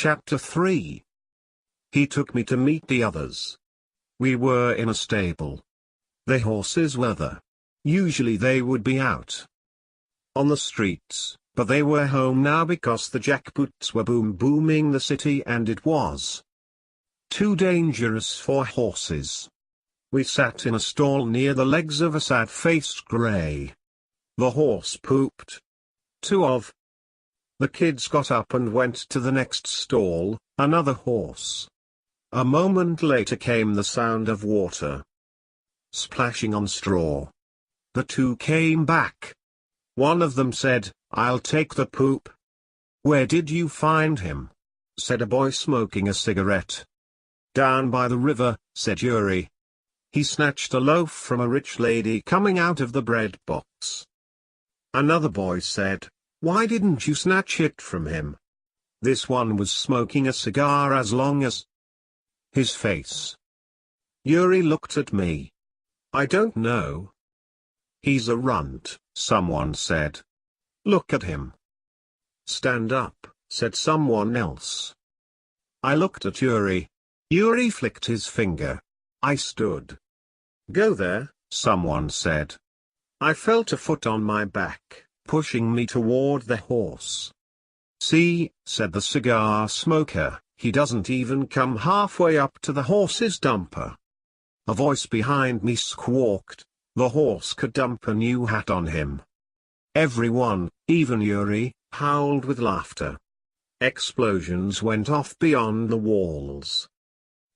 Chapter 3. He took me to meet the others. We were in a stable. The horses were there. Usually they would be out on the streets, but they were home now because the jackpots were booming the city and it was too dangerous for horses. We sat in a stall near the legs of a sad-faced grey. The horse pooped. Two of the kids got up and went to the next stall, another horse. A moment later came the sound of water splashing on straw. The two came back. One of them said, "I'll take the poop." "Where did you find him?" said a boy smoking a cigarette. "Down by the river," said Yuri. "He snatched a loaf from a rich lady coming out of the bread box." Another boy said, "Why didn't you snatch it from him?" This one was smoking a cigar as long as his face. Yuri looked at me. "I don't know." "He's a runt," someone said. "Look at him." "Stand up," said someone else. I looked at Yuri. Yuri flicked his finger. I stood. "Go there," someone said. I felt a foot on my back, pushing me toward the horse. "See," said the cigar smoker, "he doesn't even come halfway up to the horse's dumper." A voice behind me squawked, "The horse could dump a new hat on him." Everyone, even Yuri, howled with laughter. Explosions went off beyond the walls.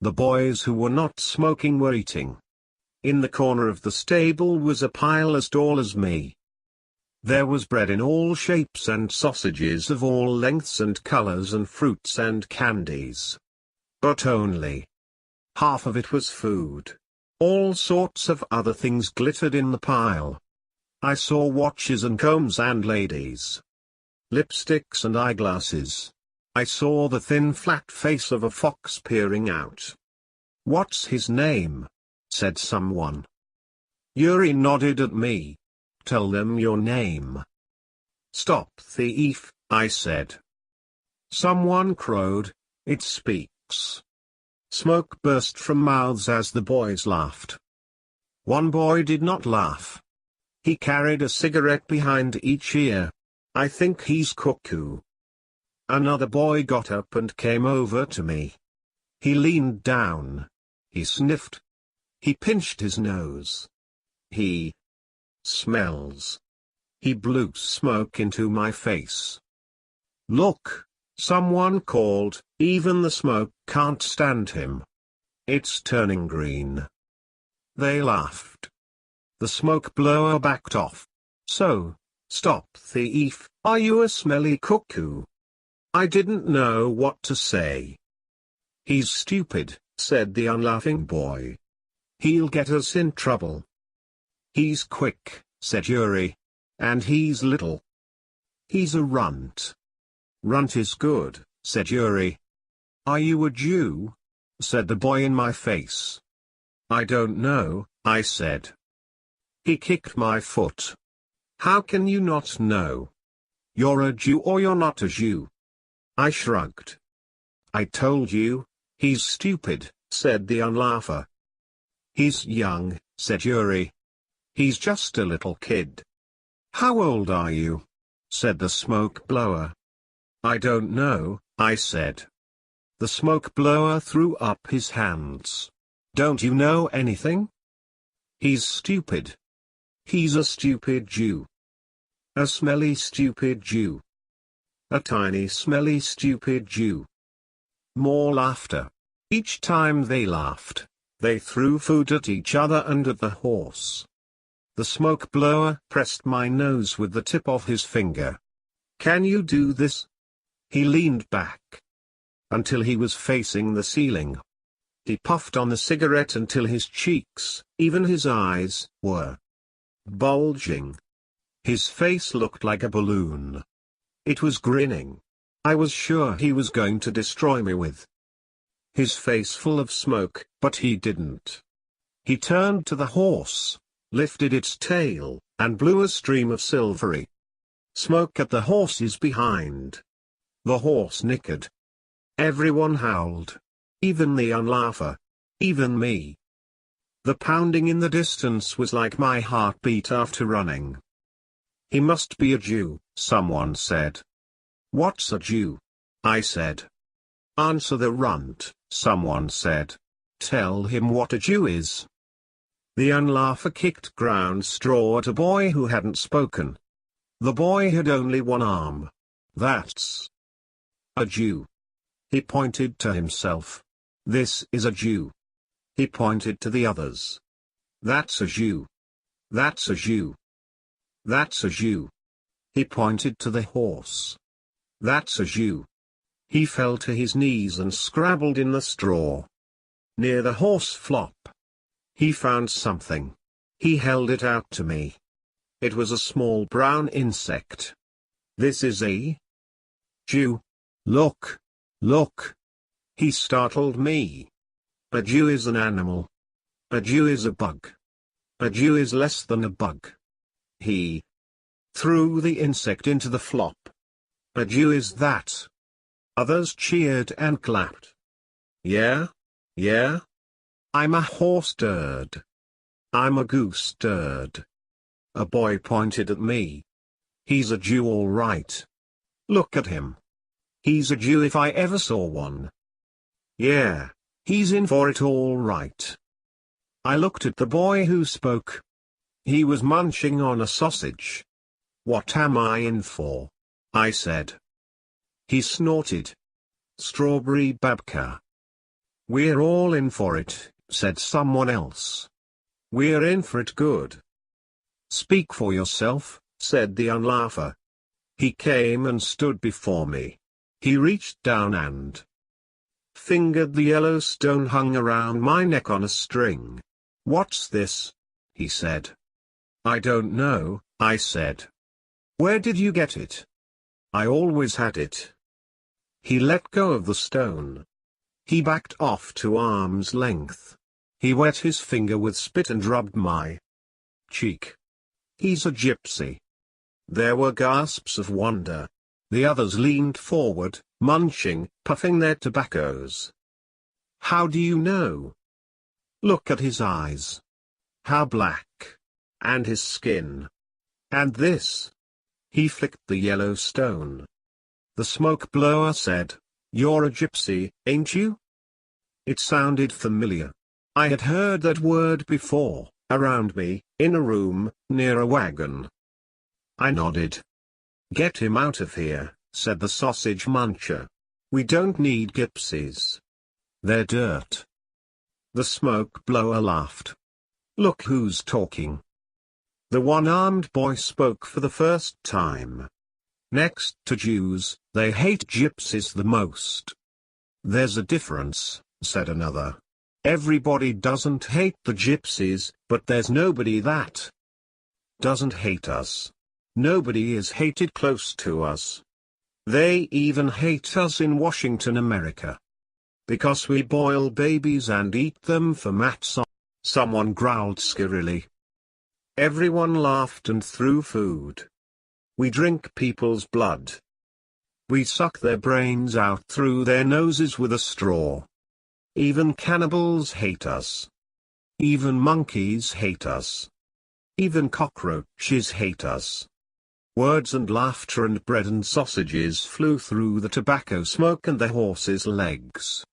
The boys who were not smoking were eating. In the corner of the stable was a pile as tall as me. There was bread in all shapes and sausages of all lengths and colors and fruits and candies. But only half of it was food. All sorts of other things glittered in the pile. I saw watches and combs and ladies' lipsticks and eyeglasses. I saw the thin flat face of a fox peering out. "What's his name?" said someone. Yuri nodded at me. "Tell them your name." "Stop thief," I said. Someone crowed, "It speaks." Smoke burst from mouths as the boys laughed. One boy did not laugh. He carried a cigarette behind each ear. "I think he's cuckoo." Another boy got up and came over to me. He leaned down. He sniffed. He pinched his nose. He smells. He blew smoke into my face. "Look," someone called, "even the smoke can't stand him. It's turning green." They laughed. The smoke blower backed off. "So, stop thief, are you a smelly cuckoo?" I didn't know what to say. "He's stupid," said the unlaughing boy. "He'll get us in trouble." "He's quick," said Yuri. "And he's little." "He's a runt." "Runt is good," said Yuri. "Are you a Jew?" said the boy in my face. "I don't know," I said. He kicked my foot. "How can you not know? You're a Jew or you're not a Jew." I shrugged. "I told you, he's stupid," said the unlaugher. "He's young," said Yuri. "He's just a little kid." "How old are you?" said the smoke blower. "I don't know," I said. The smoke blower threw up his hands. "Don't you know anything? He's stupid. He's a stupid Jew. A smelly stupid Jew. A tiny smelly stupid Jew." More laughter. Each time they laughed, they threw food at each other and at the horse. The smoke blower pressed my nose with the tip of his finger. "Can you do this?" He leaned back until he was facing the ceiling. He puffed on the cigarette until his cheeks, even his eyes, were bulging. His face looked like a balloon. It was grinning. I was sure he was going to destroy me with his face full of smoke, but he didn't. He turned to the horse, lifted its tail, and blew a stream of silvery smoke at the horses behind. The horse nickered. Everyone howled. Even the unlaugher. Even me. The pounding in the distance was like my heartbeat after running. He must be a Jew, someone said. What's a Jew? I said. Answer the runt, someone said. Tell him what a Jew is. The unlaugher kicked ground straw at a boy who hadn't spoken. The boy had only one arm. That's a Jew. He pointed to himself. This is a Jew. He pointed to the others. That's a Jew. That's a Jew. That's a Jew. He pointed to the horse. That's a Jew. He fell to his knees and scrabbled in the straw. Near the horse flop. He found something. He held it out to me. It was a small brown insect. This is a Jew. Look. Look. He startled me. A Jew is an animal. A Jew is a bug. A Jew is less than a bug. He threw the insect into the flop. A Jew is that. Others cheered and clapped. Yeah? Yeah? I'm a horse turd. I'm a goose turd. A boy pointed at me. He's a Jew all right. Look at him. He's a Jew if I ever saw one. Yeah, he's in for it all right. I looked at the boy who spoke. He was munching on a sausage. What am I in for? I said. He snorted. Strawberry babka. We're all in for it, said someone else. We're in for it good. Speak for yourself, said the unlaugher. He came and stood before me. He reached down and fingered the yellow stone hung around my neck on a string. What's this? He said. I don't know, I said. Where did you get it? I always had it. He let go of the stone. He backed off to arm's length. He wet his finger with spit and rubbed my cheek. He's a gypsy. There were gasps of wonder. The others leaned forward, munching, puffing their tobaccos. How do you know? Look at his eyes. How black. And his skin. And this. He flicked the yellow stone. The smoke blower said, You're a gypsy, ain't you? It sounded familiar. I had heard that word before, around me, in a room, near a wagon. I nodded. Get him out of here, said the sausage muncher. We don't need gypsies. They're dirt. The smoke blower laughed. Look who's talking. The one-armed boy spoke for the first time. Next to Jews, they hate gypsies the most. There's a difference, said another. Everybody doesn't hate the gypsies, but there's nobody that doesn't hate us. Nobody is hated close to us. They even hate us in Washington, America. Because we boil babies and eat them for matzah. Someone growled scarily. Everyone laughed and threw food. We drink people's blood. We suck their brains out through their noses with a straw. Even cannibals hate us. Even monkeys hate us. Even cockroaches hate us. Words and laughter and bread and sausages flew through the tobacco smoke and the horse's legs.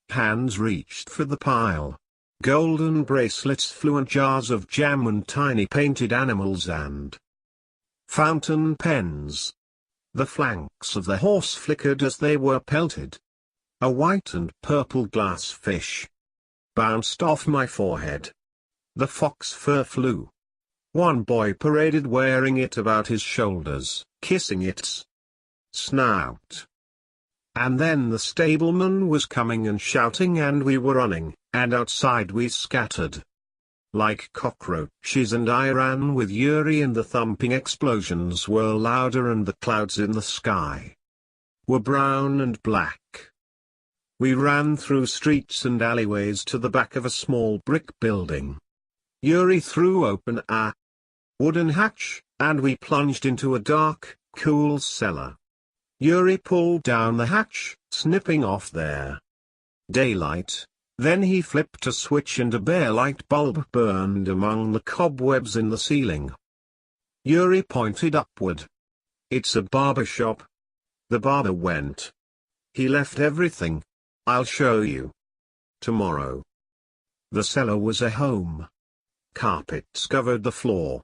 Hands reached for the pile. Golden bracelets flew and jars of jam and tiny painted animals and fountain pens. The flanks of the horse flickered as they were pelted. A white and purple glass fish bounced off my forehead. The fox fur flew. One boy paraded wearing it about his shoulders, kissing its snout. And then the stableman was coming and shouting and we were running, and outside we scattered like cockroaches, and I ran with Yuri, and the thumping explosions were louder and the clouds in the sky were brown and black. We ran through streets and alleyways to the back of a small brick building. Yuri threw open a wooden hatch, and we plunged into a dark, cool cellar. Yuri pulled down the hatch, snipping off there. Daylight. Then he flipped a switch and a bare light bulb burned among the cobwebs in the ceiling. Yuri pointed upward. It's a barber shop. The barber went. He left everything. I'll show you. Tomorrow. The cellar was a home. Carpets covered the floor.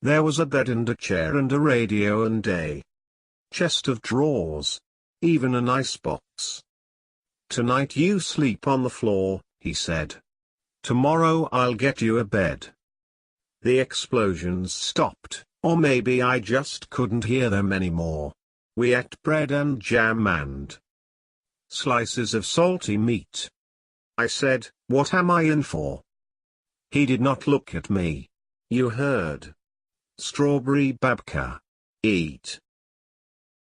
There was a bed and a chair and a radio and a chest of drawers. Even an icebox. Tonight you sleep on the floor, he said. Tomorrow I'll get you a bed. The explosions stopped, or maybe I just couldn't hear them anymore. We ate bread and jam and slices of salty meat. I said, what am I in for? He did not look at me. You heard. Strawberry babka. Eat.